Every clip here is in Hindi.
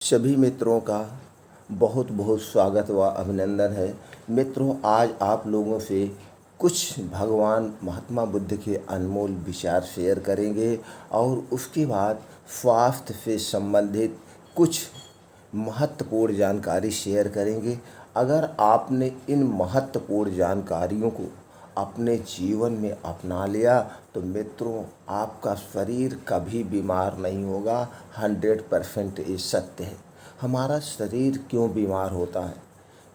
सभी मित्रों का बहुत बहुत स्वागत व अभिनंदन है। मित्रों, आज आप लोगों से कुछ भगवान महात्मा बुद्ध के अनमोल विचार शेयर करेंगे और उसके बाद स्वास्थ्य से संबंधित कुछ महत्वपूर्ण जानकारी शेयर करेंगे। अगर आपने इन महत्वपूर्ण जानकारियों को अपने जीवन में अपना लिया तो मित्रों, आपका शरीर कभी बीमार नहीं होगा। 100% ये सत्य है। हमारा शरीर क्यों बीमार होता है?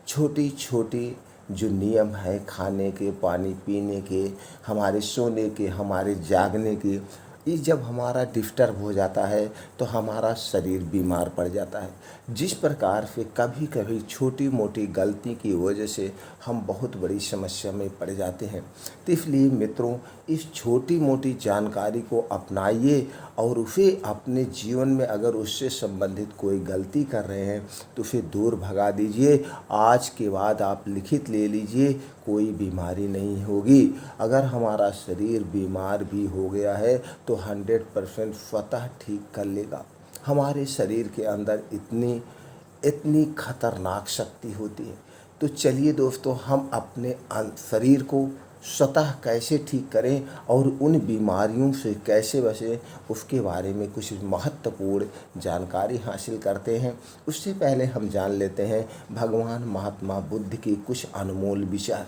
छोटी छोटी जो नियम है, खाने के, पानी पीने के, हमारे सोने के, हमारे जागने के, ये जब हमारा डिस्टर्ब हो जाता है तो हमारा शरीर बीमार पड़ जाता है। जिस प्रकार से कभी कभी छोटी मोटी गलती की वजह से हम बहुत बड़ी समस्या में पड़ जाते हैं। तो इसलिए मित्रों, इस छोटी मोटी जानकारी को अपनाइए और उसे अपने जीवन में, अगर उससे संबंधित कोई गलती कर रहे हैं तो उसे दूर भगा दीजिए। आज के बाद आप लिखित ले लीजिए, कोई बीमारी नहीं होगी। अगर हमारा शरीर बीमार भी हो गया है तो 100% स्वतः ठीक कर लेगा। हमारे शरीर के अंदर इतनी इतनी खतरनाक शक्ति होती है। तो चलिए दोस्तों, हम अपने शरीर को स्वतः कैसे ठीक करें और उन बीमारियों से कैसे बचें, उसके बारे में कुछ महत्वपूर्ण जानकारी हासिल करते हैं। उससे पहले हम जान लेते हैं भगवान महात्मा बुद्ध के कुछ अनमोल विचार।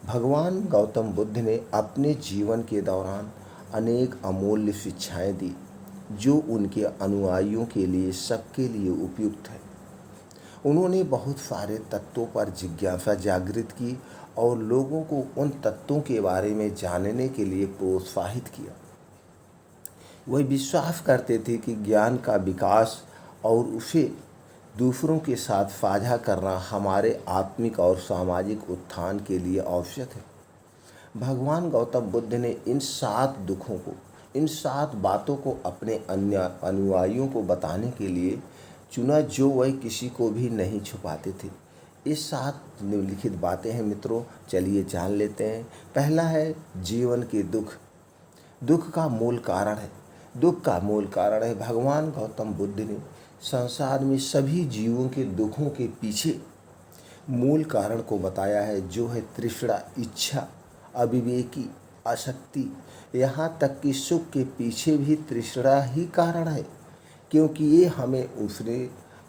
भगवान गौतम बुद्ध ने अपने जीवन के दौरान अनेक अमूल्य शिक्षाएं दी जो उनके अनुयायियों के लिए, सबके लिए उपयुक्त है। उन्होंने बहुत सारे तत्वों पर जिज्ञासा जागृत की और लोगों को उन तत्वों के बारे में जानने के लिए प्रोत्साहित किया। वह विश्वास करते थे कि ज्ञान का विकास और उसे दूसरों के साथ साझा करना हमारे आत्मिक और सामाजिक उत्थान के लिए आवश्यक है। भगवान गौतम बुद्ध ने इन 7 दुखों को, इन 7 बातों को अपने अन्य अनुयायियों को बताने के लिए चुना जो वह किसी को भी नहीं छुपाते थे। ये 7 निम्नलिखित बातें हैं मित्रों, चलिए जान लेते हैं। पहला है जीवन के दुख। दुख का मूल कारण है, दुख का मूल कारण है। भगवान गौतम बुद्ध ने संसार में सभी जीवों के दुखों के पीछे मूल कारण को बताया है, जो है तृष्णा, इच्छा, अविवेकी, आसक्ति। यहाँ तक कि सुख के पीछे भी तृष्णा ही कारण है, क्योंकि ये हमें उसने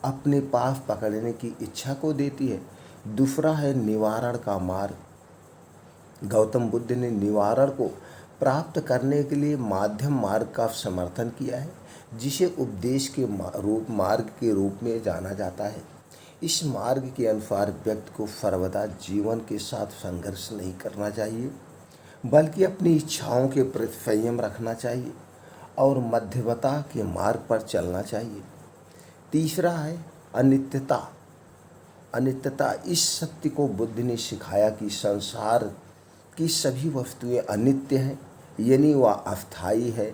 अपने पास पकड़ने की इच्छा को देती है। दूसरा है निवारण का मार्ग। गौतम बुद्ध ने निवारण को प्राप्त करने के लिए माध्यम मार्ग का समर्थन किया है, जिसे उपदेश के मार्ग के रूप में जाना जाता है। इस मार्ग के अनुसार व्यक्ति को सर्वदा जीवन के साथ संघर्ष नहीं करना चाहिए, बल्कि अपनी इच्छाओं के प्रति संयम रखना चाहिए और मध्यमता के मार्ग पर चलना चाहिए। तीसरा है अनित्यता। अनित्यता, इस सत्य को बुद्ध ने सिखाया कि संसार की सभी वस्तुएं अनित्य हैं, यानी वह अस्थायी है।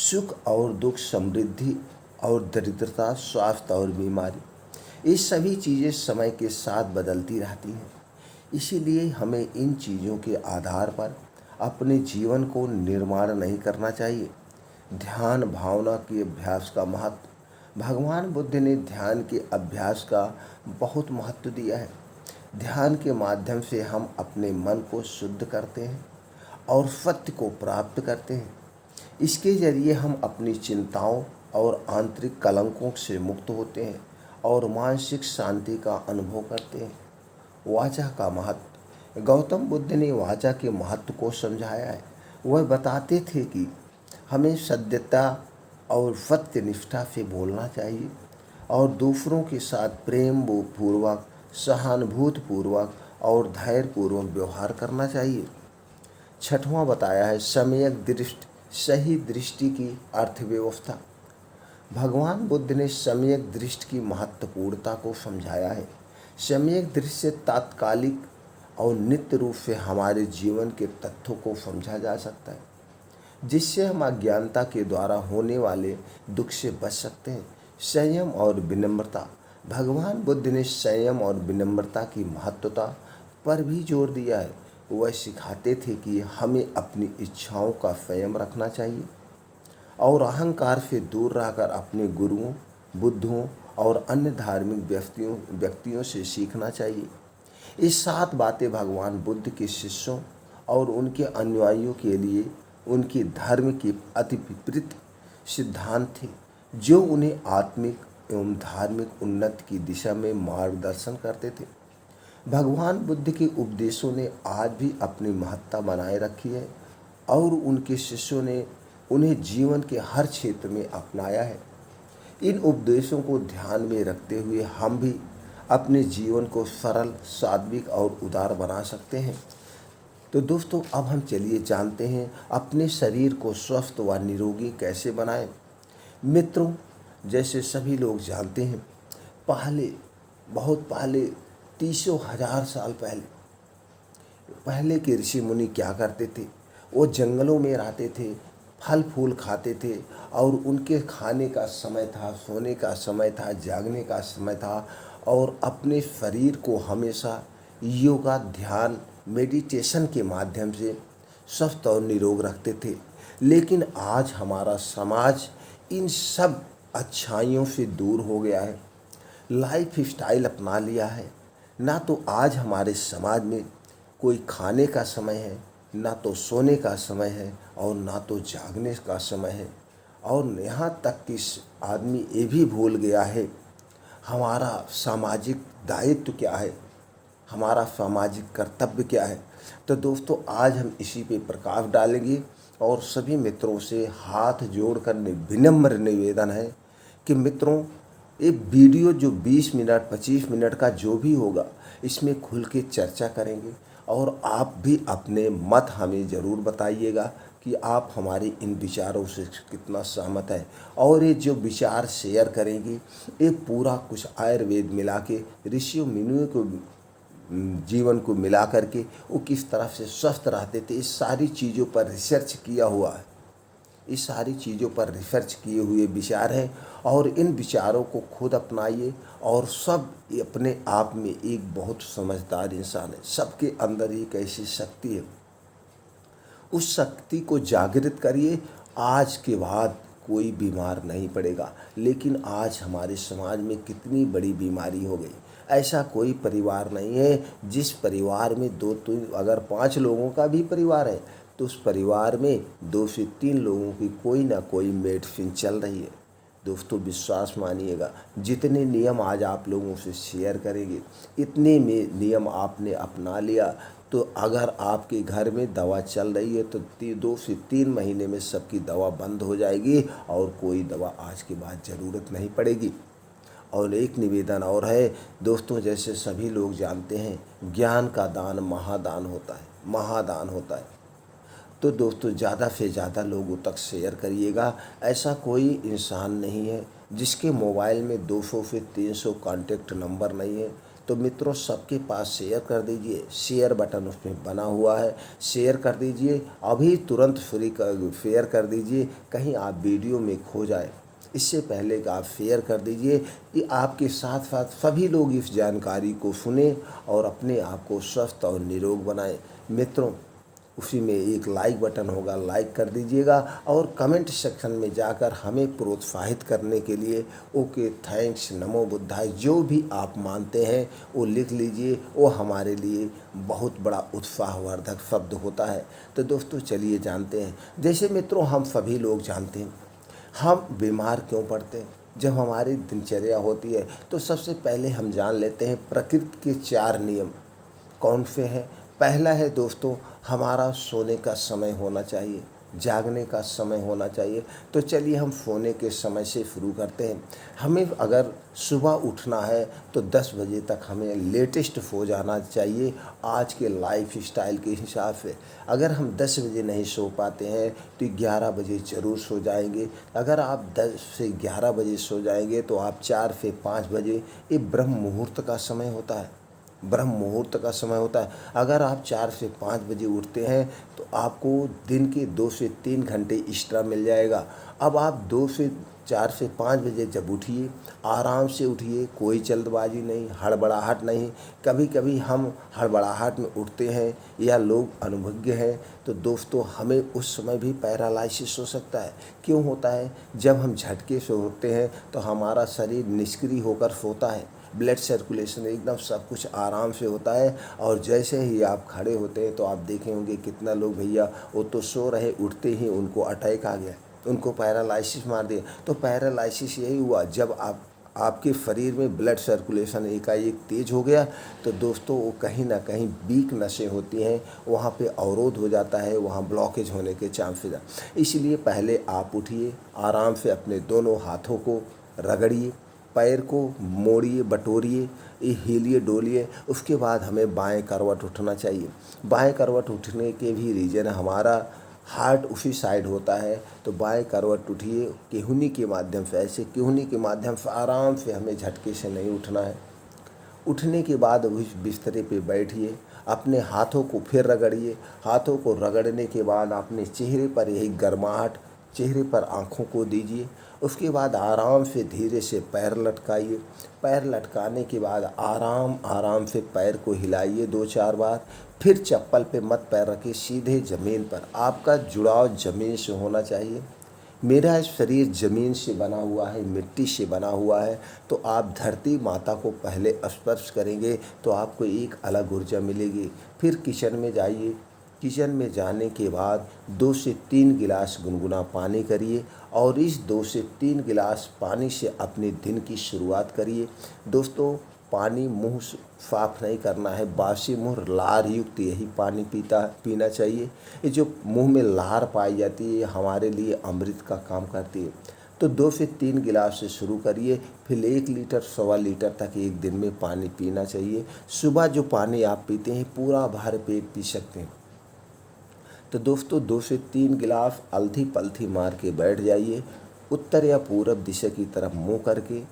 सुख और दुख, समृद्धि और दरिद्रता, स्वास्थ्य और बीमारी, ये सभी चीज़ें समय के साथ बदलती रहती हैं। इसीलिए हमें इन चीज़ों के आधार पर अपने जीवन को निर्माण नहीं करना चाहिए। ध्यान भावना के अभ्यास का महत्व। भगवान बुद्ध ने ध्यान के अभ्यास का बहुत महत्व दिया है। ध्यान के माध्यम से हम अपने मन को शुद्ध करते हैं और सत्य को प्राप्त करते हैं। इसके जरिए हम अपनी चिंताओं और आंतरिक कलंकों से मुक्त होते हैं और मानसिक शांति का अनुभव करते हैं। वाचा का महत्व। गौतम बुद्ध ने वाचा के महत्व को समझाया है। वह बताते थे कि हमें सत्यता और सत्य निष्ठा से बोलना चाहिए और दूसरों के साथ प्रेम पूर्वक, सहानुभूतिपूर्वक और धैर्यपूर्वक व्यवहार करना चाहिए। छठवां बताया है सम्यक दृष्टि, सही दृष्टि की अर्थव्यवस्था। भगवान बुद्ध ने सम्यक दृष्टि की महत्वपूर्णता को समझाया है। सम्यक दृष्टि से तात्कालिक और नित्य रूप से हमारे जीवन के तथ्यों को समझा जा सकता है, जिससे हम अज्ञानता के द्वारा होने वाले दुख से बच सकते हैं। संयम और विनम्रता। भगवान बुद्ध ने संयम और विनम्रता की महत्वता पर भी जोर दिया है। वह सिखाते थे कि हमें अपनी इच्छाओं का संयम रखना चाहिए और अहंकार से दूर रहकर अपने गुरुओं, बुद्धों और अन्य धार्मिक व्यक्तियों से सीखना चाहिए। ये 7 बातें भगवान बुद्ध के शिष्यों और उनके अनुयायियों के लिए उनके धर्म के अति विपरीत सिद्धांत थे, जो उन्हें आत्मिक एवं धार्मिक उन्नति की दिशा में मार्गदर्शन करते थे। भगवान बुद्ध के उपदेशों ने आज भी अपनी महत्ता बनाए रखी है और उनके शिष्यों ने उन्हें जीवन के हर क्षेत्र में अपनाया है। इन उपदेशों को ध्यान में रखते हुए हम भी अपने जीवन को सरल, सात्विक और उदार बना सकते हैं। तो दोस्तों, अब हम चलिए जानते हैं अपने शरीर को स्वस्थ व निरोगी कैसे बनाएं। मित्रों, जैसे सभी लोग जानते हैं, बहुत पहले 300,000 साल पहले के ऋषि मुनि क्या करते थे? वो जंगलों में रहते थे, फल फूल खाते थे और उनके खाने का समय था, सोने का समय था, जागने का समय था और अपने शरीर को हमेशा योगा, ध्यान, मेडिटेशन के माध्यम से स्वस्थ और निरोग रखते थे। लेकिन आज हमारा समाज इन सब अच्छाइयों से दूर हो गया है, लाइफ स्टाइल अपना लिया है। ना तो आज हमारे समाज में कोई खाने का समय है, ना तो सोने का समय है और ना तो जागने का समय है। और यहाँ तक कि आदमी ये भी भूल गया है हमारा सामाजिक दायित्व क्या है, हमारा सामाजिक कर्तव्य क्या है। तो दोस्तों, आज हम इसी पे प्रकाश डालेंगे और सभी मित्रों से हाथ जोड़कर विनम्र निवेदन है कि मित्रों, ये वीडियो जो 20 मिनट 25 मिनट का जो भी होगा, इसमें खुल के चर्चा करेंगे और आप भी अपने मत हमें ज़रूर बताइएगा कि आप हमारे इन विचारों से कितना सहमत है। और ये जो विचार शेयर करेंगे, ये पूरा कुछ आयुर्वेद मिला के, ऋषियों मुनियों को जीवन को मिला करके वो किस तरह से स्वस्थ रहते थे, इस सारी चीज़ों पर रिसर्च किया हुआ है। इस सारी चीज़ों पर रिसर्च किए हुए विचार हैं और इन विचारों को खुद अपनाइए। और सब अपने आप में एक बहुत समझदार इंसान है, सबके अंदर एक ऐसी शक्ति है, उस शक्ति को जागृत करिए। आज के बाद कोई बीमार नहीं पड़ेगा। लेकिन आज हमारे समाज में कितनी बड़ी बीमारी हो गई। ऐसा कोई परिवार नहीं है जिस परिवार में 2-3 अगर 5 लोगों का भी परिवार है तो उस परिवार में 2 से 3 लोगों की कोई ना कोई मेडिसिन चल रही है। दोस्तों, विश्वास मानिएगा, जितने नियम आज आप लोगों से शेयर करेंगे, इतने में नियम आपने अपना लिया तो अगर आपके घर में दवा चल रही है तो 2 से 3 महीने में सबकी दवा बंद हो जाएगी और कोई दवा आज के बाद ज़रूरत नहीं पड़ेगी। और एक निवेदन और है दोस्तों, जैसे सभी लोग जानते हैं, ज्ञान का दान महादान होता है, महादान होता है। तो दोस्तों, ज़्यादा से ज़्यादा लोगों तक शेयर करिएगा। ऐसा कोई इंसान नहीं है जिसके मोबाइल में 200 से 300 कॉन्टेक्ट नंबर नहीं है। तो मित्रों, सबके पास शेयर कर दीजिए, शेयर बटन उसमें बना हुआ है, शेयर कर दीजिए, अभी तुरंत फ्री शेयर कर दीजिए, कहीं आप वीडियो में खो जाए। इससे पहले कि आप शेयर कर दीजिए कि आपके साथ साथ सभी लोग इस जानकारी को सुने और अपने आप को स्वस्थ और निरोग बनाएं। मित्रों, उसी में एक लाइक बटन होगा, लाइक कर दीजिएगा और कमेंट सेक्शन में जाकर हमें प्रोत्साहित करने के लिए ओके, थैंक्स, नमो बुद्धाय, जो भी आप मानते हैं वो लिख लीजिए। वो हमारे लिए बहुत बड़ा उत्साहवर्धक शब्द होता है। तो दोस्तों, चलिए जानते हैं। जैसे मित्रों, हम सभी लोग जानते हैं हम बीमार क्यों पड़ते हैं। जब हमारी दिनचर्या होती है तो सबसे पहले हम जान लेते हैं प्रकृति के 4 नियम कौन से हैं। पहला है दोस्तों, हमारा सोने का समय होना चाहिए, जागने का समय होना चाहिए। तो चलिए हम सोने के समय से शुरू करते हैं। हमें अगर सुबह उठना है तो 10 बजे तक हमें लेटेस्ट सो जाना चाहिए आज के लाइफ स्टाइल के हिसाब से। अगर हम 10 बजे नहीं सो पाते हैं तो 11 बजे ज़रूर सो जाएंगे। अगर आप 10 से 11 बजे सो जाएंगे तो आप 4 से 5 बजे ये ब्रह्म मुहूर्त का समय होता है। ब्रह्म मुहूर्त का समय होता है। अगर आप 4 से 5 बजे उठते हैं तो आपको दिन के 2 से 3 घंटे एक्स्ट्रा मिल जाएगा। अब आप 2 से 4 से 5 बजे जब उठिए, आराम से उठिए, कोई जल्दबाजी नहीं, हड़बड़ाहट नहीं। कभी कभी हम हड़बड़ाहट में उठते हैं या लोग अनुभज्ञ हैं तो दोस्तों हमें उस समय भी पैरालाइसिस हो सकता है। क्यों होता है? जब हम झटके से उठते हैं तो हमारा शरीर निष्क्रिय होकर सोता है, ब्लड सर्कुलेशन एकदम सब कुछ आराम से होता है, और जैसे ही आप खड़े होते हैं तो आप देखे होंगे कितना लोग भैया वो तो सो रहे, उठते ही उनको अटैक आ गया, उनको पैरालाइसिस मार दिया। तो पैरालाइसिस यही हुआ जब आपके शरीर में ब्लड सर्कुलेशन एकाएक तेज हो गया तो दोस्तों वो कहीं ना कहीं वीक नसें होती हैं, वहाँ पे अवरोध हो जाता है, वहाँ ब्लॉकेज होने के चांसेस हैं। इसलिए पहले आप उठिए, आराम से अपने दोनों हाथों को रगड़िए, पैर को मोड़िए, बटोरिए, ये हिलिए डोलिए। उसके बाद हमें बाएं करवट उठना चाहिए। बाएं करवट उठने के भी रीज़न, हमारा हार्ट उसी साइड होता है, तो बाएं करवट उठिए केहूनी के माध्यम से, ऐसे केहूनी के माध्यम से आराम से, हमें झटके से नहीं उठना है। उठने के बाद उस बिस्तरे पे बैठिए, अपने हाथों को फिर रगड़िए। हाथों को रगड़ने के बाद अपने चेहरे पर यही गर्माहट चेहरे पर आँखों को दीजिए। उसके बाद आराम से धीरे से पैर लटकाइए। पैर लटकाने के बाद आराम आराम से पैर को हिलाइए 2-4 बार। फिर चप्पल पे मत पैर रखिए, सीधे ज़मीन पर। आपका जुड़ाव ज़मीन से होना चाहिए। मेरा शरीर ज़मीन से बना हुआ है, मिट्टी से बना हुआ है, तो आप धरती माता को पहले स्पर्श करेंगे तो आपको एक अलग ऊर्जा मिलेगी। फिर किचन में जाइए। किचन में जाने के बाद 2 से 3 गिलास गुनगुना पानी करिए और इस 2 से 3 गिलास पानी से अपने दिन की शुरुआत करिए। दोस्तों पानी मुंह साफ नहीं करना है, बासी मुंह लार युक्त यही पानी पीना चाहिए। ये जो मुंह में लार पाई जाती है ये हमारे लिए अमृत का काम करती है। तो 2 से 3 गिलास से शुरू करिए, फिर 1 लीटर 1.25 लीटर तक एक दिन में पानी पीना चाहिए। सुबह जो पानी आप पीते हैं पूरा भर पेट पी सकते हैं। तो दोस्तों 2 से 3 गिलास अलथी पलथी मार के बैठ जाइए, उत्तर या पूरब दिशा की तरफ मुँह करके,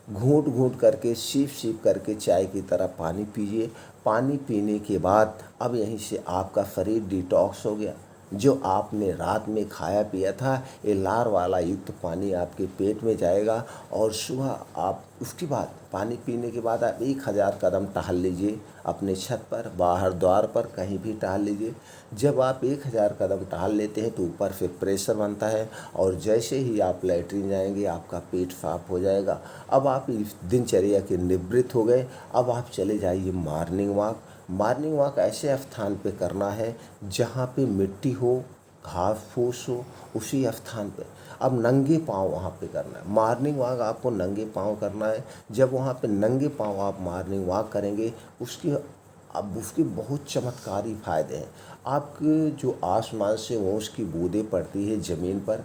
घूंट घूंट करके, सीप सीप करके चाय की तरह पानी पीजिए। पानी पीने के बाद अब यहीं से आपका शरीर डिटॉक्स हो गया। जो आपने रात में खाया पिया था ये लार वाला युक्त पानी आपके पेट में जाएगा, और सुबह आप उसके बाद पानी पीने के बाद आप 1000 कदम टहल लीजिए, अपने छत पर, बाहर द्वार पर, कहीं भी टहल लीजिए। जब आप 1000 कदम टहल लेते हैं तो ऊपर से प्रेशर बनता है, और जैसे ही आप लैट्रिन जाएंगे आपका पेट साफ हो जाएगा। अब आप इस दिनचर्या के निवृत्त हो गए। अब आप चले जाइए मॉर्निंग वॉक। मॉर्निंग वॉक ऐसे स्थान पे करना है जहाँ पे मिट्टी हो, घास फूस हो, उसी स्थान पे। अब नंगे पाँव वहाँ पे करना है। मॉर्निंग वॉक आपको नंगे पाँव करना है। जब वहाँ पे नंगे पाँव आप मॉर्निंग वॉक करेंगे उसके बहुत चमत्कारी फ़ायदे हैं। आपके जो आसमान से ओस की बूंदें पड़ती है ज़मीन पर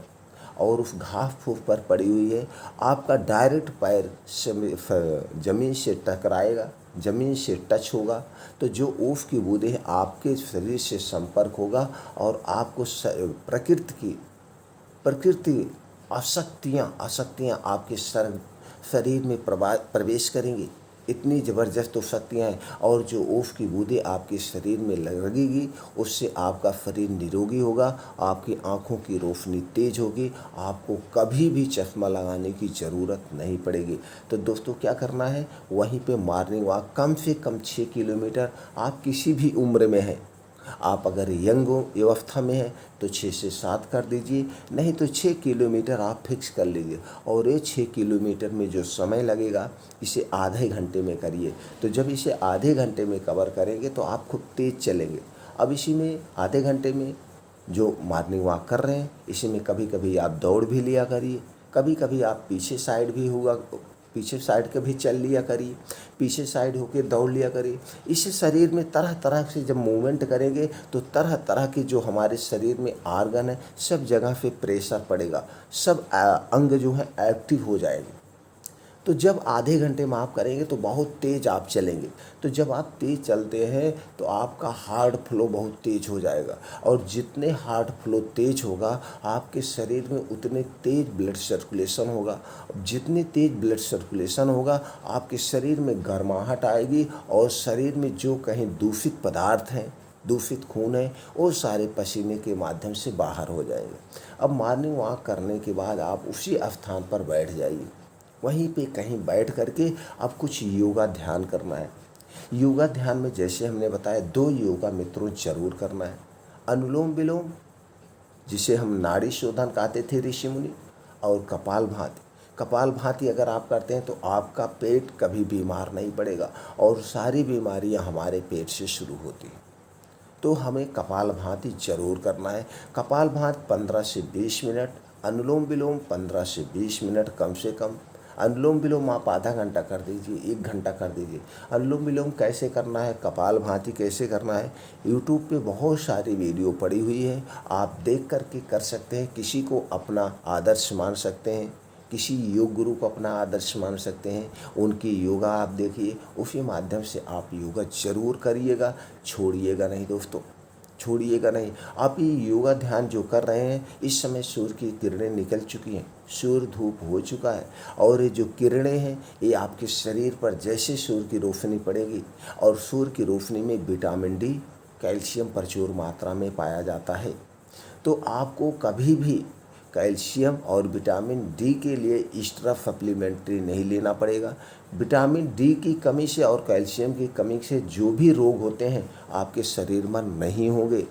और उस घास फूस पर पड़ी हुई है, आपका डायरेक्ट पैर ज़मीन से टकराएगा, ज़मीन से टच होगा, तो जो ओस की बूंदें हैं आपके शरीर से संपर्क होगा और आपको प्रकृति आसक्तियाँ आपके शरीर में प्रवेश करेंगी। इतनी ज़बरदस्त तो शक्तियाँ हैं, और जो ओस की बूंदें आपके शरीर में लगेगी उससे आपका शरीर निरोगी होगा, आपकी आँखों की रोशनी तेज होगी, आपको कभी भी चश्मा लगाने की ज़रूरत नहीं पड़ेगी। तो दोस्तों क्या करना है, वहीं पे मॉर्निंग वॉक कम से कम 6 किलोमीटर। आप किसी भी उम्र में हैं, आप अगर यंग अवस्था में हैं तो 6 से 7 कर दीजिए, नहीं तो 6 किलोमीटर आप फिक्स कर लीजिए। और ये 6 किलोमीटर में जो समय लगेगा इसे आधे घंटे में करिए। तो जब इसे आधे घंटे में कवर करेंगे तो आप खूब तेज़ चलेंगे। अब इसी में आधे घंटे में जो मॉर्निंग वॉक कर रहे हैं इसी में कभी कभी आप दौड़ भी लिया करिए, कभी कभी आप पीछे साइड के भी चल लिया करिए, पीछे साइड होके दौड़ लिया करिए। इससे शरीर में तरह तरह से जब मूवमेंट करेंगे तो तरह तरह के जो हमारे शरीर में आर्गन है सब जगह पे प्रेशर पड़ेगा, सब अंग जो है एक्टिव हो जाएंगे। तो जब आधे घंटे में आप करेंगे तो बहुत तेज़ आप चलेंगे। तो जब आप तेज़ चलते हैं तो आपका हार्ट फ्लो बहुत तेज़ हो जाएगा, और जितने हार्ट फ्लो तेज़ होगा आपके शरीर में उतने तेज़ ब्लड सर्कुलेशन होगा। जितनी तेज़ ब्लड सर्कुलेशन होगा आपके शरीर में गर्माहट आएगी, और शरीर में जो कहीं दूषित पदार्थ हैं, दूषित खून है, वो सारे पसीने के माध्यम से बाहर हो जाएंगे। अब मॉर्निंग वॉक करने के बाद आप उसी स्थान पर बैठ जाइए। वहीं पे कहीं बैठ करके अब कुछ योगा ध्यान करना है। योगा ध्यान में जैसे हमने बताया 2 योगा मित्रों ज़रूर करना है। अनुलोम विलोम, जिसे हम नाड़ी शोधन कहते थे ऋषि मुनि, और कपालभाति। कपालभाति अगर आप करते हैं तो आपका पेट कभी बीमार नहीं पड़ेगा, और सारी बीमारियां हमारे पेट से शुरू होती हैं। तो हमें कपालभाति जरूर करना है। कपालभाति 15 से 20 मिनट, अनुलोम विलोम 15 से 20 मिनट कम से कम। अनुलोम विलोम आप आधा घंटा कर दीजिए, 1 घंटा कर दीजिए। अनुलोम विलोम कैसे करना है, कपालभाति कैसे करना है, यूट्यूब पे बहुत सारी वीडियो पड़ी हुई है, आप देख करके कर सकते हैं। किसी को अपना आदर्श मान सकते हैं, किसी योग गुरु को अपना आदर्श मान सकते हैं, उनकी योगा आप देखिए, उसी माध्यम से आप योगा जरूर करिएगा, छोड़िएगा नहीं दोस्तों, छोड़िएगा नहीं। आप ये योगा ध्यान जो कर रहे हैं, इस समय सूर्य की किरणें निकल चुकी हैं, सूर्य धूप हो चुका है, और ये जो किरणें हैं ये आपके शरीर पर जैसे सूर्य की रोशनी पड़ेगी, और सूर्य की रोशनी में विटामिन डी, कैल्शियम प्रचुर मात्रा में पाया जाता है। तो आपको कभी भी कैल्शियम और विटामिन डी के लिए एक्स्ट्रा सप्लीमेंट्री नहीं लेना पड़ेगा। विटामिन डी की कमी से और कैल्शियम की कमी से जो भी रोग होते हैं आपके शरीर में नहीं होंगे।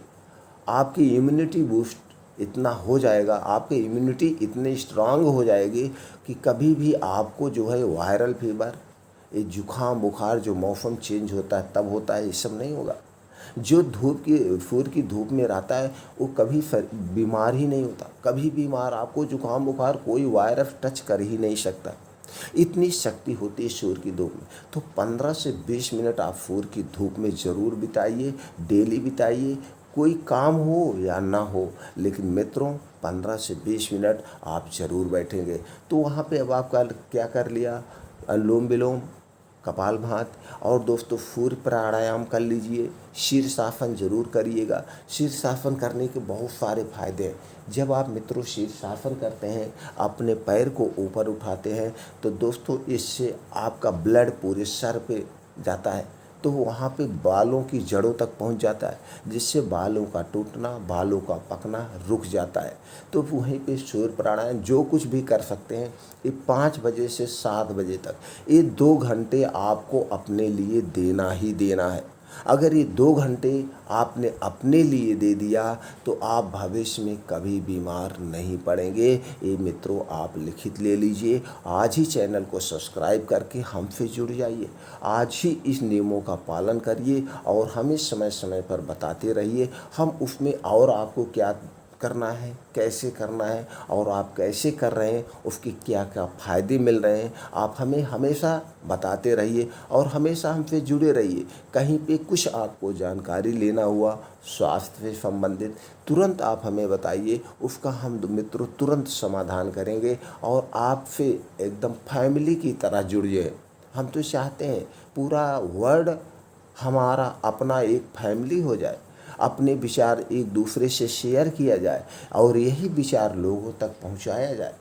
आपकी इम्यूनिटी बूस्ट इतना हो जाएगा, आपकी इम्यूनिटी इतनी स्ट्रांग हो जाएगी कि कभी भी आपको जो है वायरल फीवर, ये जुखाम बुखार जो मौसम चेंज होता है तब होता है, ये सब नहीं होगा। जो सूर्य की धूप में रहता है वो कभी बीमार ही नहीं होता, कभी बीमार आपको जुकाम बुखार कोई वायरस टच कर ही नहीं सकता। इतनी शक्ति होती है सूर्य की धूप में। तो 15 से 20 मिनट आप सूर्य की धूप में ज़रूर बिताइए, डेली बिताइए, कोई काम हो या ना हो, लेकिन मित्रों 15 से 20 मिनट आप ज़रूर बैठेंगे। तो वहाँ पे अब आपका क्या कर लिया, अनुलोम विलोम, कपालभाति, और दोस्तों सूर्य प्राणायाम कर लीजिए, शीर्षासन जरूर करिएगा। शीर्षासन करने के बहुत सारे फायदे हैं। जब आप मित्रों शीर्षासन करते हैं, अपने पैर को ऊपर उठाते हैं, तो दोस्तों इससे आपका ब्लड पूरे सर पे जाता है, तो वहाँ पे बालों की जड़ों तक पहुँच जाता है, जिससे बालों का टूटना, बालों का पकना रुक जाता है। तो वहीं पे सूर्य प्राणायाम जो कुछ भी कर सकते हैं, ये 5 बजे से 7 बजे तक, ये 2 घंटे आपको अपने लिए देना ही देना है। अगर ये 2 घंटे आपने अपने लिए दे दिया तो आप भविष्य में कभी बीमार नहीं पड़ेंगे। ये मित्रों आप लिखित ले लीजिए। आज ही चैनल को सब्सक्राइब करके हमसे जुड़ जाइए, आज ही इस नियमों का पालन करिए, और हमें समय समय पर बताते रहिए हम उसमें और आपको क्या करना है, कैसे करना है, और आप कैसे कर रहे हैं, उसके क्या क्या फ़ायदे मिल रहे हैं, आप हमें हमेशा बताते रहिए, और हमेशा हमसे जुड़े रहिए। कहीं पे कुछ आपको जानकारी लेना हुआ स्वास्थ्य से संबंधित, तुरंत आप हमें बताइए, उसका हम मित्रों तुरंत समाधान करेंगे, और आपसे एकदम फैमिली की तरह जुड़िए। हम तो चाहते हैं पूरा वर्ल्ड हमारा अपना एक फैमिली हो जाए, अपने विचार एक दूसरे से शेयर किया जाए, और यही विचार लोगों तक पहुंचाया जाए,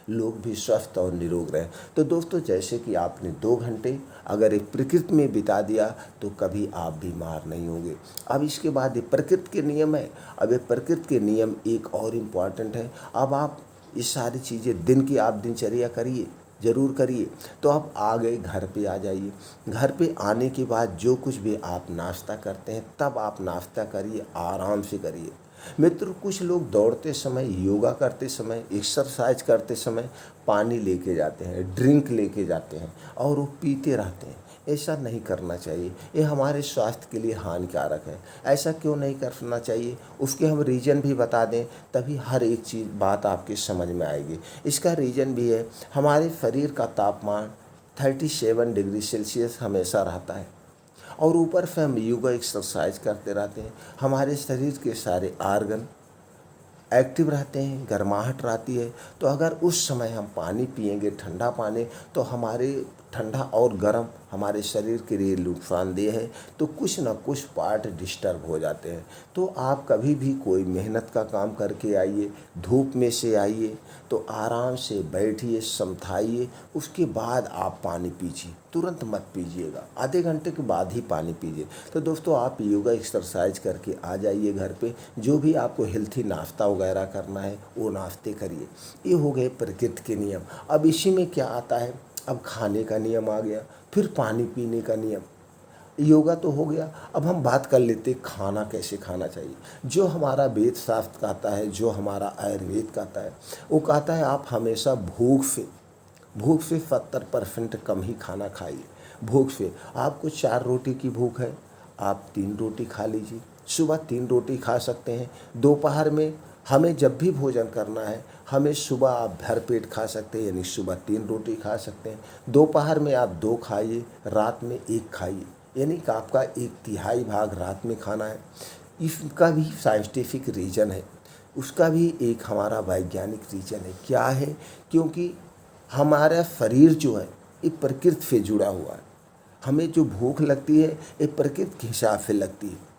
लोग भी स्वस्थ और निरोग रहें। तो दोस्तों जैसे कि आपने 2 घंटे अगर एक प्रकृति में बिता दिया तो कभी आप बीमार नहीं होंगे। अब इसके बाद ये प्रकृति के नियम है। अब ये प्रकृति के नियम एक और इम्पॉर्टेंट है। अब आप ये सारी चीज़ें दिन की आप दिनचर्या करिए, ज़रूर करिए। तो आप आ गए, घर पे आ जाइए। घर पे आने के बाद जो कुछ भी आप नाश्ता करते हैं तब आप नाश्ता करिए, आराम से करिए। मित्र कुछ लोग दौड़ते समय, योगा करते समय, एक्सरसाइज करते समय पानी लेके जाते हैं, ड्रिंक लेके जाते हैं, और वो पीते रहते हैं। ऐसा नहीं करना चाहिए, ये हमारे स्वास्थ्य के लिए हानिकारक है। ऐसा क्यों नहीं करना चाहिए, उसके हम रीज़न भी बता दें, तभी हर एक चीज़ बात आपके समझ में आएगी। इसका रीज़न भी है, हमारे शरीर का तापमान 37 डिग्री सेल्सियस हमेशा रहता है, और ऊपर से हम योगा एक्सरसाइज करते रहते हैं। हमारे शरीर के सारे आर्गन एक्टिव रहते हैं, गर्माहट रहती है। तो अगर उस समय हम पानी पिएंगे ठंडा पानी, तो हमारे ठंडा और गर्म हमारे शरीर के लिए नुकसानदेह है। तो कुछ ना कुछ पार्ट डिस्टर्ब हो जाते हैं। तो आप कभी भी कोई मेहनत का काम करके आइए, धूप में से आइए, तो आराम से बैठिए, समझाइए, उसके बाद आप पानी पीजिए। तुरंत मत पीजिएगा, आधे घंटे के बाद ही पानी पीजिए। तो दोस्तों, आप योगा एक्सरसाइज करके आ जाइए घर पे। जो भी आपको हेल्थी नाश्ता वगैरह करना है वो नाश्ते करिए। ये हो गए प्रकृति के नियम। अब इसी में क्या आता है, अब खाने का नियम आ गया, फिर पानी पीने का नियम। योगा तो हो गया, अब हम बात कर लेते खाना कैसे खाना चाहिए। जो हमारा वेद शास्त्र कहता है, जो हमारा आयुर्वेद कहता है, वो कहता है आप हमेशा भूख से 70% कम ही खाना खाइए। भूख से आपको 4 रोटी की भूख है, आप 3 रोटी खा लीजिए। सुबह 3 रोटी खा सकते हैं। दोपहर में हमें जब भी भोजन करना है, हमें सुबह आप भर पेट खा सकते हैं, यानी सुबह 3 रोटी खा सकते हैं। दोपहर में आप 2 खाइए, रात में 1 खाइए, यानी कि आपका 1/3 भाग रात में खाना है। इसका भी साइंटिफिक रीज़न है, उसका भी एक हमारा वैज्ञानिक रीज़न है। क्या है, क्योंकि हमारा शरीर जो है ये प्रकृति से जुड़ा हुआ है। हमें जो भूख लगती है ये प्रकृति के हिसाब से लगती है।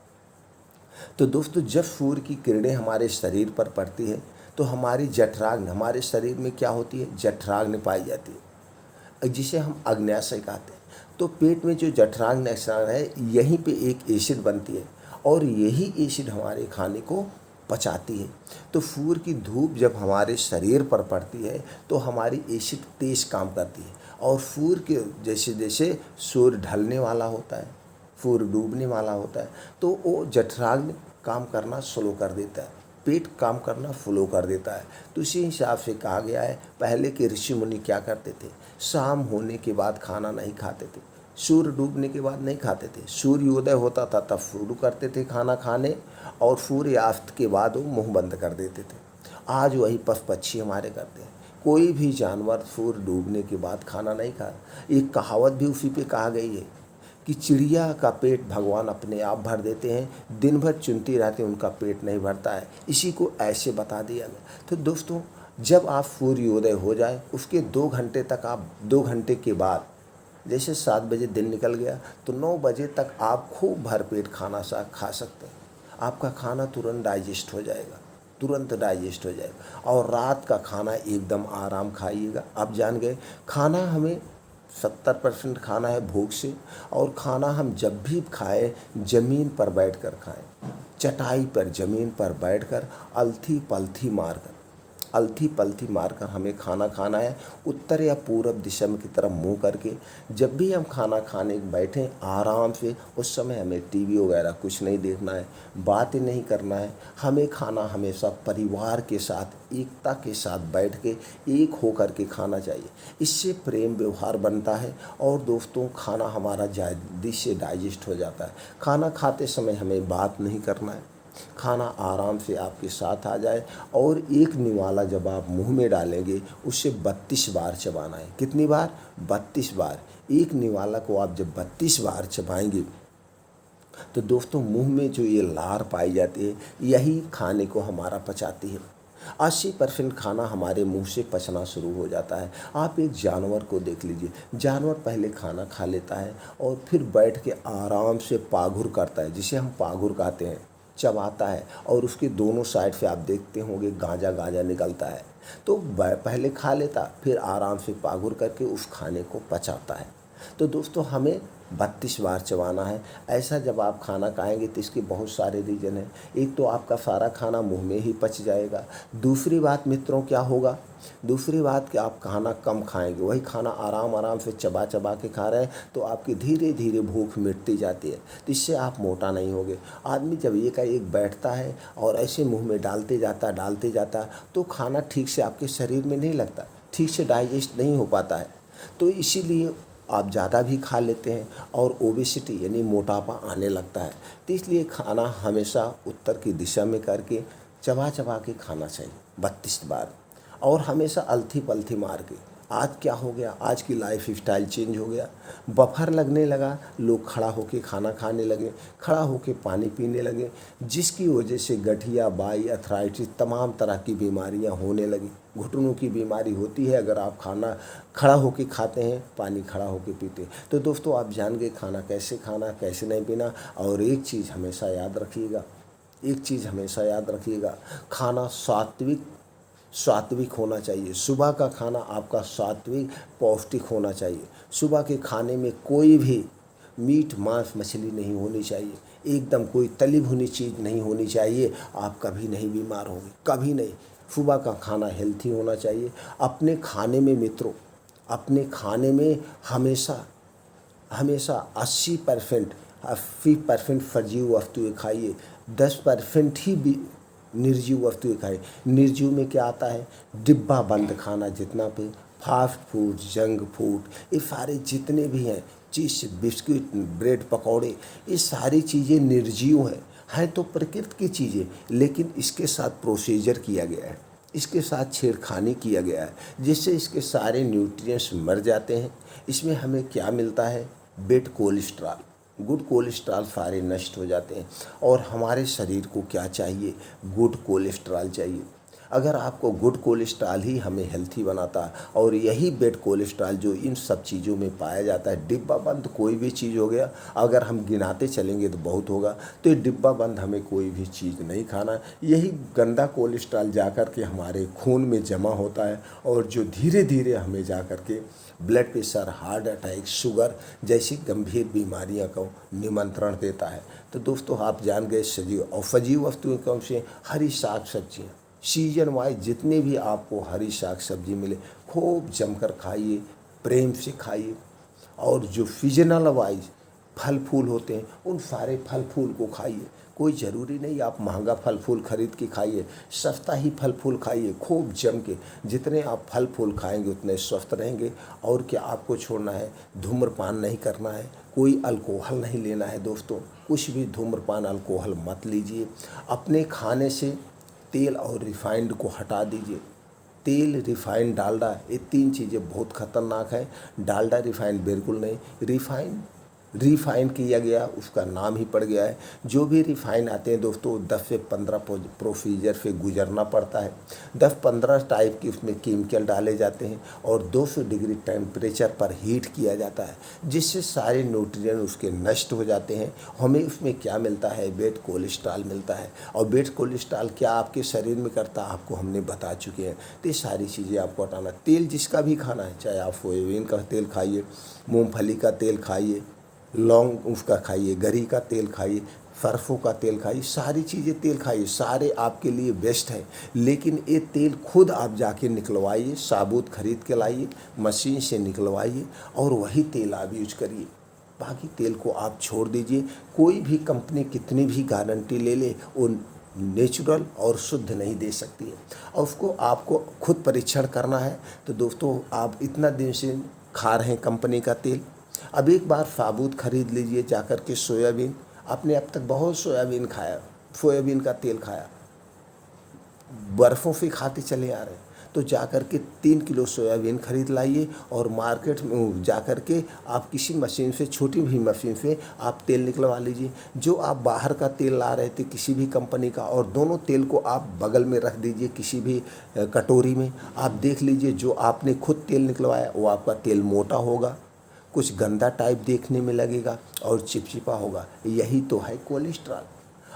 तो दोस्तों, जब सूर्य की किरणें हमारे शरीर पर पड़ती है तो हमारी जठराग्नि, हमारे शरीर में क्या होती है, जठराग्नि पाई जाती है, जिसे हम अग्न्याशय कहते हैं। तो पेट में जो जठराग्नि है, यहीं पे एक एसिड बनती है और यही एसिड हमारे खाने को पचाती है। तो सूर्य की धूप जब हमारे शरीर पर पड़ती है तो हमारी एसिड तेज काम करती है, और सूर्य के जैसे जैसे सूर्य ढलने वाला होता है, सूर्य डूबने वाला होता है, तो वो जठराग्नि काम करना स्लो कर देता है, पेट काम करना स्लो कर देता है। तो इसी हिसाब से कहा गया है, पहले के ऋषि मुनि क्या करते थे, शाम होने के बाद खाना नहीं खाते थे, सूर्य डूबने के बाद नहीं खाते थे। सूर्योदय होता था तब शुरू करते थे खाना खाने, और सूर्यास्त के बाद वो मुंह बंद कर देते थे। आज वही पशु पक्षी हमारे करते हैं। कोई भी जानवर सूर्य डूबने के बाद खाना नहीं खा। एक कहावत भी उसी पे कहा गई है कि चिड़िया का पेट भगवान अपने आप भर देते हैं, दिन भर चुनती रहती, उनका पेट नहीं भरता है। इसी को ऐसे बता दिया गया। तो दोस्तों, जब आप सूर्योदय हो जाए उसके 2 घंटे तक, आप 2 घंटे के बाद, जैसे 7 बजे दिन निकल गया तो 9 बजे तक आप खूब भरपेट खाना खा सकते हैं। आपका खाना तुरंत डाइजेस्ट हो जाएगा, तुरंत डाइजेस्ट हो जाएगा। और रात का खाना एकदम आराम खाइएगा। आप जान गए, खाना हमें 70% खाना है भूख से, और खाना हम जब भी खाएं ज़मीन पर बैठकर खाएं, चटाई पर ज़मीन पर बैठकर अलथी पलथी मारकर हमें खाना खाना है। उत्तर या पूरब दिशा में की तरफ मुंह करके जब भी हम खाना खाने बैठें आराम से, उस समय हमें टीवी वगैरह कुछ नहीं देखना है, बातें नहीं करना है। हमें खाना हमेशा परिवार के साथ, एकता के साथ बैठ के एक हो कर के खाना चाहिए। इससे प्रेम व्यवहार बनता है, और दोस्तों, खाना हमारा जल्दी से डाइजेस्ट हो जाता है। खाना खाते समय हमें बात नहीं करना है, खाना आराम से आपके साथ आ जाए, और एक निवाला जब आप मुंह में डालेंगे उसे 32 बार चबाना है। कितनी बार? 32 बार। एक निवाला को आप जब 32 बार चबाएंगे तो दोस्तों, मुंह में जो ये लार पाई जाती है यही खाने को हमारा पचाती है। 80% खाना हमारे मुंह से पचना शुरू हो जाता है। आप एक जानवर को देख लीजिए, जानवर पहले खाना खा लेता है और फिर बैठ के आराम से पाघुर करता है, जिसे हम पाघुर कहते हैं, चबाता है, और उसके दोनों साइड से आप देखते होंगे गांजा गांजा निकलता है। तो पहले खा लेता, फिर आराम से पाघुर करके उस खाने को पचाता है। तो दोस्तों, हमें 32 बार चबाना है। ऐसा जब आप खाना खाएंगे तो इसके बहुत सारे रीज़न हैं। एक तो आपका सारा खाना मुंह में ही पच जाएगा। दूसरी बात मित्रों क्या होगा, दूसरी बात कि आप खाना कम खाएंगे, वही खाना आराम आराम से चबा चबा के खा रहे हैं तो आपकी धीरे धीरे भूख मिटती जाती है। तो इससे आप मोटा नहीं होगे। आदमी जब एक का एक बैठता है और ऐसे मुँह में डालते जाता तो खाना ठीक से आपके शरीर में नहीं लगता, ठीक से डाइजेस्ट नहीं हो पाता है। तो इसीलिए आप ज़्यादा भी खा लेते हैं और ओबेसिटी यानी मोटापा आने लगता है। तो इसलिए खाना हमेशा उत्तर की दिशा में करके चबा चबा के खाना चाहिए 32 बार, और हमेशा अलथी पलथी मार के आज क्या हो गया, आज की लाइफ स्टाइल चेंज हो गया। बफर लगने लगा, लोग खड़ा होके खाना खाने लगे, खड़ा होके पानी पीने लगे, जिसकी वजह से गठिया, बाई, अर्थराइटिस, तमाम तरह की बीमारियां होने लगी। घुटनों की बीमारी होती है अगर आप खाना खड़ा होके खाते हैं, पानी खड़ा होके पीते हैं। तो दोस्तों आप जान गए खाना कैसे खाना, कैसे नहीं पीना। और एक चीज़ हमेशा याद रखिएगा, एक चीज़ हमेशा याद रखिएगा, खाना सात्विक होना चाहिए। सुबह का खाना आपका सात्विक पौष्टिक होना चाहिए। सुबह के खाने में कोई भी मीट, मांस, मछली नहीं होनी चाहिए। एकदम कोई तली भुनी चीज़ नहीं होनी चाहिए। आप कभी नहीं बीमार होंगे, कभी नहीं। सुबह का खाना हेल्थी होना चाहिए। अपने खाने में मित्रों, अपने खाने में हमेशा 80% सजीव वस्तुएं खाइए, 10% ही भी निर्जीव वस्तुएं खाइए। निर्जीव में क्या आता है, डिब्बा बंद खाना जितना भी, फास्ट फूड, जंक फूड, ये सारे जितने भी हैं, चिप्स, बिस्किट, ब्रेड पकौड़े, ये सारी चीज़ें निर्जीव हैं तो प्रकृति की चीज़ें, लेकिन इसके साथ प्रोसीजर किया गया है, इसके साथ छेड़खानी किया गया है, जिससे इसके सारे न्यूट्रिएंट्स मर जाते हैं। इसमें हमें क्या मिलता है, बेड कोलेस्ट्रॉल, गुड कोलेस्ट्रॉल सारे नष्ट हो जाते हैं। और हमारे शरीर को क्या चाहिए, गुड कोलेस्ट्रॉल चाहिए। अगर आपको गुड कोलेस्ट्रॉल ही हमें हेल्थी बनाता है, और यही बेड कोलेस्ट्रॉल जो इन सब चीज़ों में पाया जाता है, डिब्बा बंद कोई भी चीज़ हो गया, अगर हम गिनाते चलेंगे तो बहुत होगा, तो ये डिब्बा बंद हमें कोई भी चीज़ नहीं खाना। यही गंदा कोलेस्ट्रॉल जा कर के हमारे खून में जमा होता है, और जो धीरे धीरे हमें जा कर के blood pressure, heart attack, sugar जैसी गंभीर बीमारियां को निमंत्रण देता है। तो दोस्तों आप जान गए सजीव और सजीव वस्तुएं कौन सी, हरी साग सब्जियाँ, सीजन वाइज जितने भी आपको हरी साग सब्जी मिले खूब जमकर खाइए, प्रेम से खाइए। और जो सीजनल वाइज फल फूल होते हैं उन सारे फल फूल को खाइए। कोई ज़रूरी नहीं आप महंगा फल फूल खरीद के खाइए, सस्ता ही फल फूल खाइए खूब जम के। जितने आप फल फूल खाएंगे उतने स्वस्थ रहेंगे। और क्या आपको छोड़ना है, धूम्रपान नहीं करना है, कोई अल्कोहल नहीं लेना है दोस्तों, कुछ भी धूम्रपान अल्कोहल मत लीजिए। अपने खाने से तेल और रिफाइंड को हटा दीजिए। तेल, रिफाइंड, डालडा, ये तीन चीज़ें बहुत ख़तरनाक है। डालडा, रिफाइंड बिल्कुल नहीं। रिफाइन किया गया उसका नाम ही पड़ गया है। जो भी रिफाइन आते हैं दोस्तों 10 से 15 प्रोसीजर से गुजरना पड़ता है। 10-15 टाइप की उसमें केमिकल डाले जाते हैं और 200 डिग्री टेम्परेचर पर हीट किया जाता है, जिससे सारे न्यूट्रिएंट उसके नष्ट हो जाते हैं। हमें उसमें क्या मिलता है, बेड कोलेस्ट्रॉल मिलता है। और बेड कोलेस्ट्रॉल क्या आपके शरीर में करता है आपको हमने बता चुके हैं। तो ये सारी चीज़ें आपको हटाना। तेल जिसका भी खाना है, चाहे आप सोयाबीन का तेल खाइए, मूँगफली का तेल खाइए, लौंग उसका खाइए, गरी का तेल खाइए, सरसों का तेल खाइए, सारी चीज़ें तेल खाइए, सारे आपके लिए बेस्ट है। लेकिन ये तेल खुद आप जाके निकलवाइए, साबुत खरीद के लाइए, मशीन से निकलवाइए और वही तेल आप यूज करिए। बाकी तेल को आप छोड़ दीजिए। कोई भी कंपनी कितनी भी गारंटी ले ले वो नेचुरल और शुद्ध नहीं दे सकती है, और उसको आपको खुद परीक्षण करना है। तो दोस्तों आप इतना दिन से खा रहे हैं कंपनी का तेल, अब एक बार साबुत खरीद लीजिए जाकर के सोयाबीन। आपने अब तक बहुत सोयाबीन खाया, सोयाबीन का तेल खाया, बर्फ़ों से खाते चले आ रहे हैं, तो जाकर के 3 किलो सोयाबीन खरीद लाइए और मार्केट में जाकर के आप किसी मशीन से, छोटी भी मशीन से आप तेल निकलवा लीजिए। जो आप बाहर का तेल ला रहे थे किसी भी कंपनी का, और दोनों तेल को आप बगल में रख दीजिए किसी भी कटोरी में। आप देख लीजिए जो आपने खुद तेल निकलवाया वो आपका तेल मोटा होगा, कुछ गंदा टाइप देखने में लगेगा और चिपचिपा होगा। यही तो है कोलेस्ट्रॉल।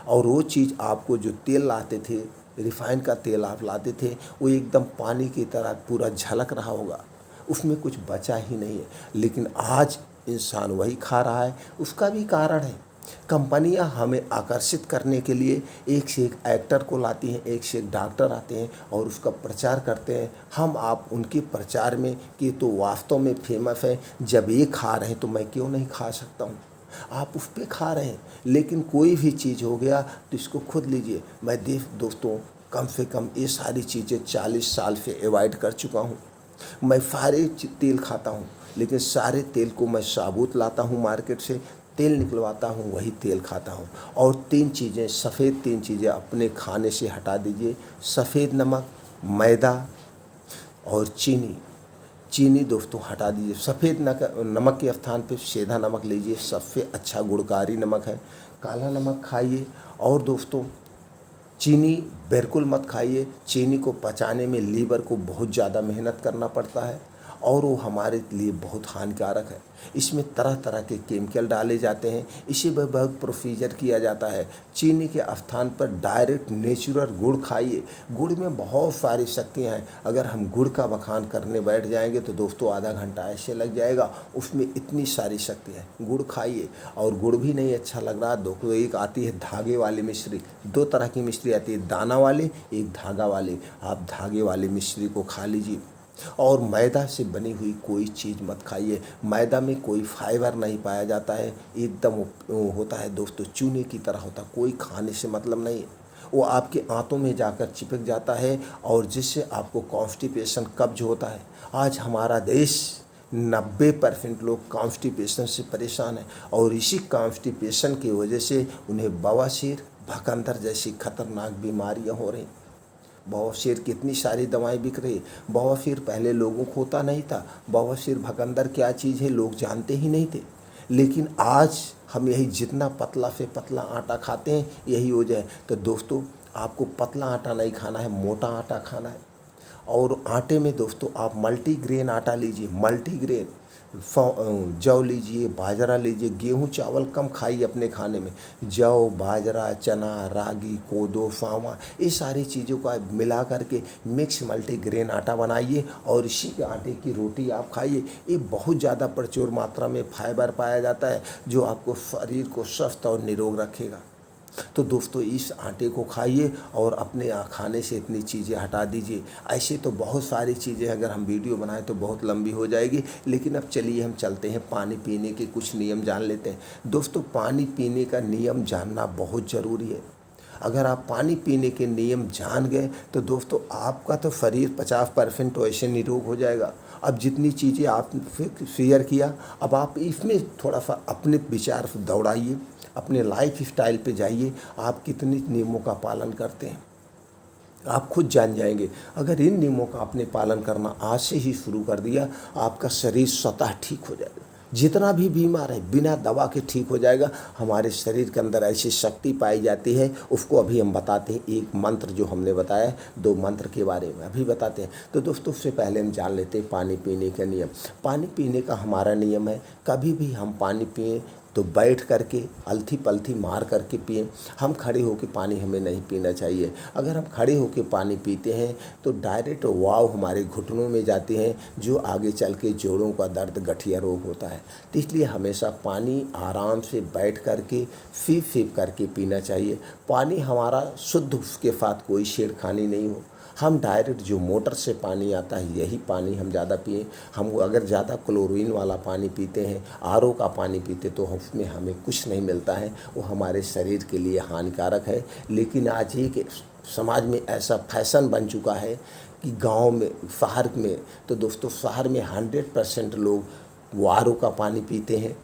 और वो चीज़ आपको जो तेल लाते थे, रिफाइन का तेल आप लाते थे, वो एकदम पानी की तरह पूरा झलक रहा होगा, उसमें कुछ बचा ही नहीं है। लेकिन आज इंसान वही खा रहा है। उसका भी कारण है, कंपनियां हमें आकर्षित करने के लिए एक से एक एक्टर को लाती हैं, एक से एक डॉक्टर आते हैं और उसका प्रचार करते हैं। हम आप उनके प्रचार में कि तो वास्तव में फेमस है, जब ये खा रहे हैं तो मैं क्यों नहीं खा सकता हूँ। आप उस पर खा रहे हैं, लेकिन कोई भी चीज़ हो गया तो इसको खुद लीजिए। मैं दोस्तों कम से कम ये सारी चीज़ें 40 साल से अवॉइड कर चुका हूँ। मैं सारे तेल खाता हूँ, लेकिन सारे तेल को मैं साबुत लाता हूँ मार्केट से, तेल निकलवाता हूँ, वही तेल खाता हूँ। और 3 चीज़ें, सफ़ेद 3 चीज़ें अपने खाने से हटा दीजिए। सफ़ेद नमक, मैदा और चीनी। चीनी दोस्तों हटा दीजिए। सफ़ेद नमक के स्थान पे सेंधा नमक लीजिए, सबसे अच्छा गुणकारी नमक है। काला नमक खाइए। और दोस्तों चीनी बिल्कुल मत खाइए। चीनी को पचाने में लीवर को बहुत ज़्यादा मेहनत करना पड़ता है और वो हमारे लिए बहुत हानिकारक है। इसमें तरह तरह के केमिकल डाले जाते हैं, इसी पर बहुत प्रोसीजर किया जाता है। चीनी के स्थान पर डायरेक्ट नेचुरल गुड़ खाइए। गुड़ में बहुत सारी शक्तियाँ हैं। अगर हम गुड़ का बखान करने बैठ जाएंगे तो दोस्तों आधा घंटा ऐसे लग जाएगा, उसमें इतनी सारी शक्ति है। गुड़ खाइए। और गुड़ भी नहीं अच्छा लग रहा दोस्तों, एक आती है धागे वाली मिश्री। दो तरह की मिश्री आती है, दाना वाली, एक धागा वाली। आप धागे वाली मिश्री को खा लीजिए। और मैदा से बनी हुई कोई चीज़ मत खाइए। मैदा में कोई फाइबर नहीं पाया जाता है, एकदम होता है दोस्तों चूने की तरह होता है, कोई खाने से मतलब नहीं है। वो आपके आंतों में जाकर चिपक जाता है और जिससे आपको कॉन्स्टिपेशन, कब्ज होता है। आज हमारा देश 90% लोग कॉन्स्टिपेशन से परेशान हैं और इसी कॉन्स्टिपेशन की वजह से उन्हें बवासीर, भकंदर जैसी खतरनाक बीमारियां हो रही। बवासीर कितनी सारी दवाएं बिक रही। बवासीर पहले लोगों को होता नहीं था। बवासीर, भकंदर क्या चीज़ है लोग जानते ही नहीं थे। लेकिन आज हम यही जितना पतला से पतला आटा खाते हैं यही हो जाए। तो दोस्तों आपको पतला आटा नहीं खाना है, मोटा आटा खाना है। और आटे में दोस्तों आप मल्टीग्रेन आटा लीजिए। मल्टीग्रेन जौ लीजिए, बाजरा लीजिए। गेहूं चावल कम खाइए अपने खाने में। जौ, बाजरा, चना, रागी, कोदो, फावा, ये सारी चीज़ों का मिला करके मिक्स मल्टीग्रेन आटा बनाइए और इसी के आटे की रोटी आप खाइए। ये बहुत ज़्यादा प्रचुर मात्रा में फाइबर पाया जाता है जो आपको शरीर को स्वस्थ और निरोग रखेगा। तो दोस्तों इस आटे को खाइए और अपने खाने से इतनी चीज़ें हटा दीजिए। ऐसे तो बहुत सारी चीज़ें अगर हम वीडियो बनाएं तो बहुत लंबी हो जाएगी, लेकिन अब चलिए हम चलते हैं पानी पीने के कुछ नियम जान लेते हैं। दोस्तों पानी पीने का नियम जानना बहुत ज़रूरी है। अगर आप पानी पीने के नियम जान गए तो दोस्तों आपका तो शरीर 50% वैसे निरोग हो जाएगा। अब जितनी चीज़ें आप शेयर किया, अब आप इसमें थोड़ा सा अपने विचार से दौड़ाइए, अपने लाइफ स्टाइल पे जाइए। आप कितने नियमों का पालन करते हैं आप खुद जान जाएंगे। अगर इन नियमों का आपने पालन करना आज से ही शुरू कर दिया, आपका शरीर स्वतः ठीक हो जाएगा। जितना भी बीमार है बिना दवा के ठीक हो जाएगा। हमारे शरीर के अंदर ऐसी शक्ति पाई जाती है, उसको अभी हम बताते हैं। एक मंत्र जो हमने बताया, 2 मंत्र के बारे में अभी बताते हैं। तो दोस्तों उससे पहले हम जान लेते हैं पानी पीने का नियम। पानी पीने का हमारा नियम है, कभी भी हम पानी पिएं तो बैठ करके अलथी पलथी मार करके पिएं। हम खड़े होकर पानी हमें नहीं पीना चाहिए। अगर हम खड़े होकर पानी पीते हैं तो डायरेक्ट वाव हमारे घुटनों में जाते हैं, जो आगे चल के जोड़ों का दर्द, गठिया रोग होता है। तो इसलिए हमेशा पानी आराम से बैठ करके सिप करके पीना चाहिए। पानी हमारा शुद्ध, उसके साथ कोई छेड़खानी नहीं हो। हम डायरेक्ट जो मोटर से पानी आता है यही पानी हम ज़्यादा पिए। हम अगर ज़्यादा क्लोरीन वाला पानी पीते हैं, आरओ का पानी पीते तो उसमें हमें कुछ नहीं मिलता है, वो हमारे शरीर के लिए हानिकारक है। लेकिन आज ही के समाज में ऐसा फैशन बन चुका है कि गांव में, शहर में, तो दोस्तों शहर में 100% लोग वो आरओ का पानी पीते हैं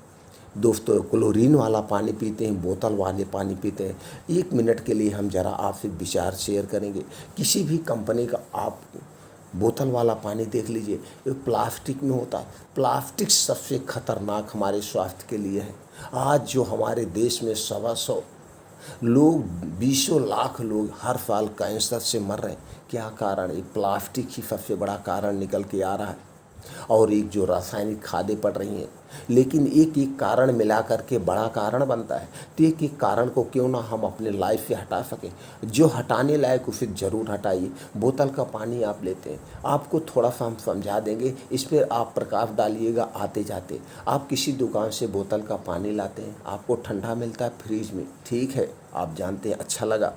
दोस्तों, क्लोरीन वाला पानी पीते हैं, बोतल वाले पानी पीते हैं। 1 मिनट के लिए हम ज़रा आपसे विचार शेयर करेंगे। किसी भी कंपनी का आप बोतल वाला पानी देख लीजिए, ये प्लास्टिक में होता है। प्लास्टिक सबसे खतरनाक हमारे स्वास्थ्य के लिए है। आज जो हमारे देश में 125 लोग, 20 लाख लोग हर साल कैंसर से मर रहे हैं। क्या कारण है? प्लास्टिक ही सबसे बड़ा कारण निकल के आ रहा है। और एक जो रासायनिक खादें पड़ रही हैं, लेकिन एक एक कारण मिला करके बड़ा कारण बनता है। तो एक एक कारण को क्यों ना हम अपने लाइफ से हटा सकें। जो हटाने लायक उसे ज़रूर हटाइए। बोतल का पानी आप लेते हैं, आपको थोड़ा सा हम समझा देंगे, इस पर आप प्रकाश डालिएगा आते जाते। आप किसी दुकान से बोतल का पानी लाते हैं, आपको ठंडा मिलता है फ्रिज में, ठीक है, आप जानते हैं, अच्छा लगा।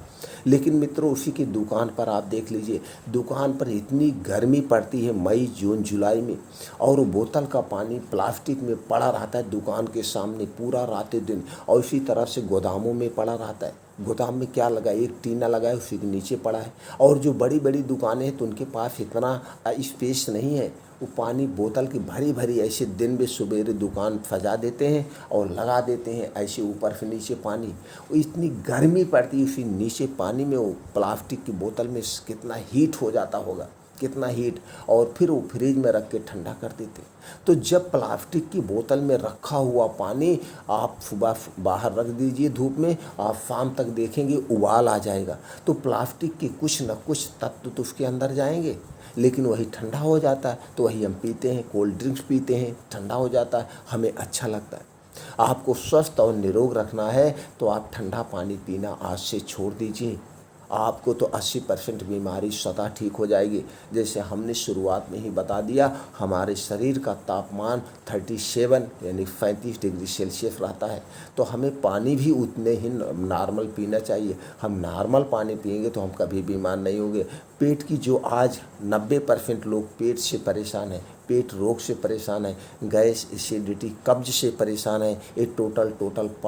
लेकिन मित्रों उसी की दुकान पर आप देख लीजिए, दुकान पर इतनी गर्मी पड़ती है मई, जून, जुलाई में, और वो बोतल का पानी प्लास्टिक में पड़ा रहता है दुकान के सामने पूरा रात दिन। और इसी तरह से गोदामों में पड़ा रहता है। गोदाम में क्या लगा, एक टीना लगा है, उसी के नीचे पड़ा है। और जो बड़ी बड़ी दुकानें हैं तो उनके पास इतना स्पेस नहीं है, वो पानी बोतल की भरी भरी ऐसे दिन में सुबेरे दुकान सजा देते हैं और लगा देते हैं ऐसे ऊपर से नीचे पानी। वो इतनी गर्मी पड़ती है उसी नीचे पानी में, वो प्लास्टिक की बोतल में कितना हीट हो जाता होगा। कितना हीट, और फिर वो फ्रिज में रख के ठंडा कर देते। तो जब प्लास्टिक की बोतल में रखा हुआ पानी आप सुबह बाहर रख दीजिए धूप में, आप शाम तक देखेंगे उबाल आ जाएगा। तो प्लास्टिक के कुछ न कुछ तत्व तो उसके अंदर जाएंगे, लेकिन वही ठंडा हो जाता है। तो वही हम पीते हैं, कोल्ड ड्रिंक्स पीते हैं, ठंडा हो जाता है, हमें अच्छा लगता है। आपको स्वस्थ और निरोग रखना है तो आप ठंडा पानी पीना आज से छोड़ दीजिए। आपको तो 80% बीमारी स्वतः ठीक हो जाएगी। जैसे हमने शुरुआत में ही बता दिया, हमारे शरीर का तापमान 37 यानी 35 डिग्री सेल्सियस रहता है। तो हमें पानी भी उतने ही नॉर्मल पीना चाहिए। हम नॉर्मल पानी पिएंगे तो हम कभी बीमार नहीं होंगे। पेट की जो आज 90% लोग पेट से परेशान हैं, पेट रोग से परेशान है, गैस, एसिडिटी, कब्ज से परेशान है, ये टोटल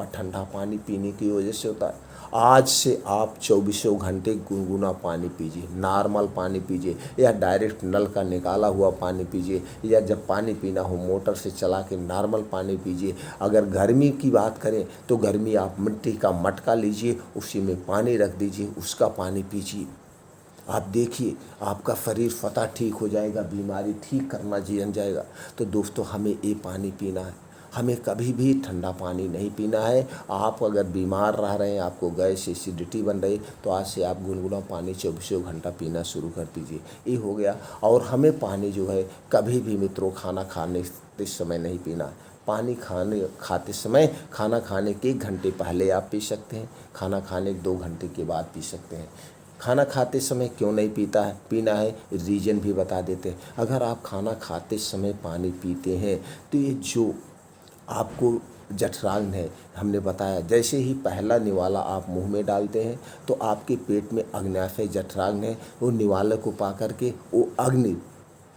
ठंडा पानी पीने की वजह से होता है। आज से आप 24 घंटे गुनगुना पानी पीजिए, नॉर्मल पानी पीजिए, या डायरेक्ट नल का निकाला हुआ पानी पीजिए, या जब पानी पीना हो मोटर से चला के नॉर्मल पानी पीजिए। अगर गर्मी की बात करें तो गर्मी आप मिट्टी का मटका लीजिए, उसी में पानी रख दीजिए, उसका पानी पीजिए। आप देखिए आपका शरीर स्वतः ठीक हो जाएगा, बीमारी ठीक करना जान जाएगा। तो दोस्तों हमें ये पानी पीना है, हमें कभी भी ठंडा पानी नहीं पीना है। आप अगर बीमार रह रहे हैं, आपको गैस, एसिडिटी बन रही, तो आज से आप गुनगुना पानी 24 घंटा पीना शुरू कर दीजिए। ये हो गया। और हमें पानी जो है कभी भी मित्रों खाना खाने के समय नहीं पीना है। पानी खाते समय, खाना खाने के 1 घंटे पहले आप पी सकते हैं, खाना खाने के 2 घंटे के बाद पी सकते हैं। खाना खाते समय क्यों नहीं पीना है, रीज़न भी बता देते हैं। अगर आप खाना खाते समय पानी पीते हैं तो ये जो आपको जठरांग है, हमने बताया, जैसे ही पहला निवाला आप मुंह में डालते हैं तो आपके पेट में अग्न्याशय जठरांग है, वो निवाले को पा करके वो अग्नि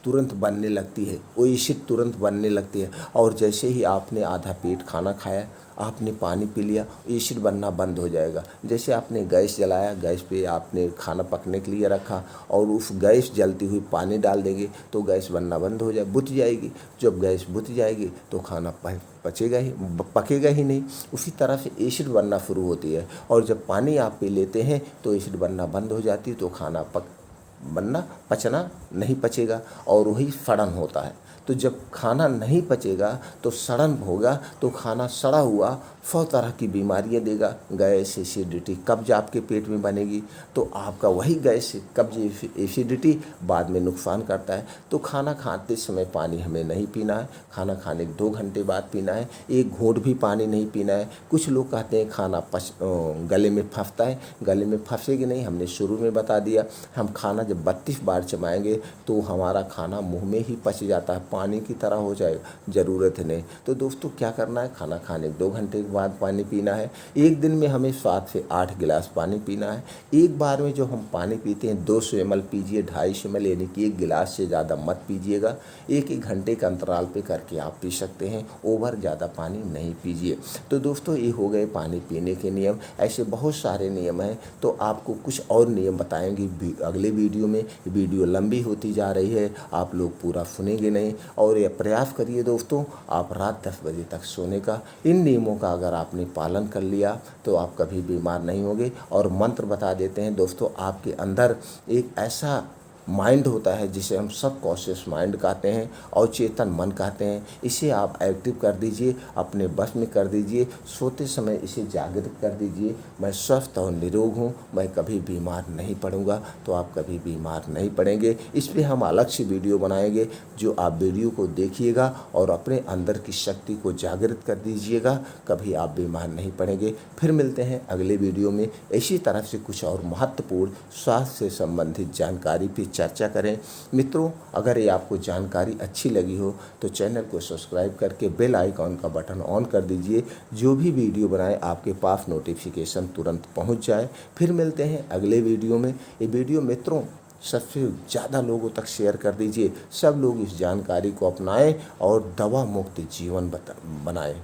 तुरंत बनने लगती है, वो एसिड तुरंत बनने लगती है। और जैसे ही आपने आधा पेट खाना खाया, आपने पानी पी लिया, एसिड बनना बंद हो जाएगा। जैसे आपने गैस जलाया, गैस पे आपने खाना पकने के लिए रखा और उस गैस जलती हुई पानी डाल देंगे तो गैस बनना बंद हो बुझ जाएगी। जब गैस बुझ जाएगी तो खाना पकेगा ही नहीं। उसी तरह से एसिड बनना शुरू होती है, और जब पानी आप पी लेते हैं तो एसिड बनना बंद हो जाती है, तो खाना पचना नहीं पचेगा और वही सड़न होता है। तो जब खाना नहीं पचेगा तो सड़न होगा, तो खाना सड़ा हुआ 100 तरह की बीमारियां देगा। गैस, एसिडिटी, कब्ज आपके पेट में बनेगी, तो आपका वही गैस, कब्ज, एसिडिटी बाद में नुकसान करता है। तो खाना खाते समय पानी हमें नहीं पीना है, खाना खाने के 2 घंटे बाद पीना है, 1 घूंट भी पानी नहीं पीना है। कुछ लोग कहते हैं खाना गले में फंसता है, गले में फंसेगी नहीं, हमने शुरू में बता दिया। हम खाना जब 32 बार चबाएंगे तो हमारा खाना मुंह में ही पच जाता है, पानी की तरह हो जाएगा, ज़रूरत नहीं। तो दोस्तों क्या करना है, खाना खाने के 2 घंटे के बाद पानी पीना है। एक दिन में हमें 7 से 8 गिलास पानी पीना है। एक बार में जो हम पानी पीते हैं 200 ml पीजिए, 250 ml, यानी कि 1 गिलास से ज़्यादा मत पीजिएगा। 1-1 घंटे के अंतराल पे करके आप पी सकते हैं, ओवर ज़्यादा पानी नहीं पीजिए। तो दोस्तों ये हो गए पानी पीने के नियम। ऐसे बहुत सारे नियम हैं, तो आपको कुछ और नियम बताएंगे अगले वीडियो में। वीडियो लंबी होती जा रही है, आप लोग पूरा सुनेंगे नहीं। और ये प्रयास करिए दोस्तों आप रात 10 बजे तक सोने का। इन नियमों का अगर आपने पालन कर लिया तो आप कभी बीमार नहीं होंगे। और मंत्र बता देते हैं दोस्तों, आपके अंदर एक ऐसा माइंड होता है जिसे हम सब कॉन्शियस माइंड कहते हैं और चेतन मन कहते हैं। इसे आप एक्टिव कर दीजिए, अपने बस में कर दीजिए, सोते समय इसे जागृत कर दीजिए। मैं स्वस्थ और निरोग हूँ, मैं कभी बीमार नहीं पड़ूंगा, तो आप कभी बीमार नहीं पड़ेंगे। इस पर हम अलग से वीडियो बनाएंगे, जो आप वीडियो को देखिएगा और अपने अंदर की शक्ति को जागृत कर दीजिएगा, कभी आप बीमार नहीं पड़ेंगे। फिर मिलते हैं अगले वीडियो में इसी तरह से कुछ और महत्वपूर्ण स्वास्थ्य से संबंधित जानकारी पर चर्चा करें। मित्रों अगर ये आपको जानकारी अच्छी लगी हो तो चैनल को सब्सक्राइब करके बेल आइकॉन का बटन ऑन कर दीजिए, जो भी वीडियो बनाए आपके पास नोटिफिकेशन तुरंत पहुंच जाए। फिर मिलते हैं अगले वीडियो में। ये वीडियो मित्रों सबसे ज़्यादा लोगों तक शेयर कर दीजिए, सब लोग इस जानकारी को अपनाएं और दवा मुक्त जीवन बनाएं।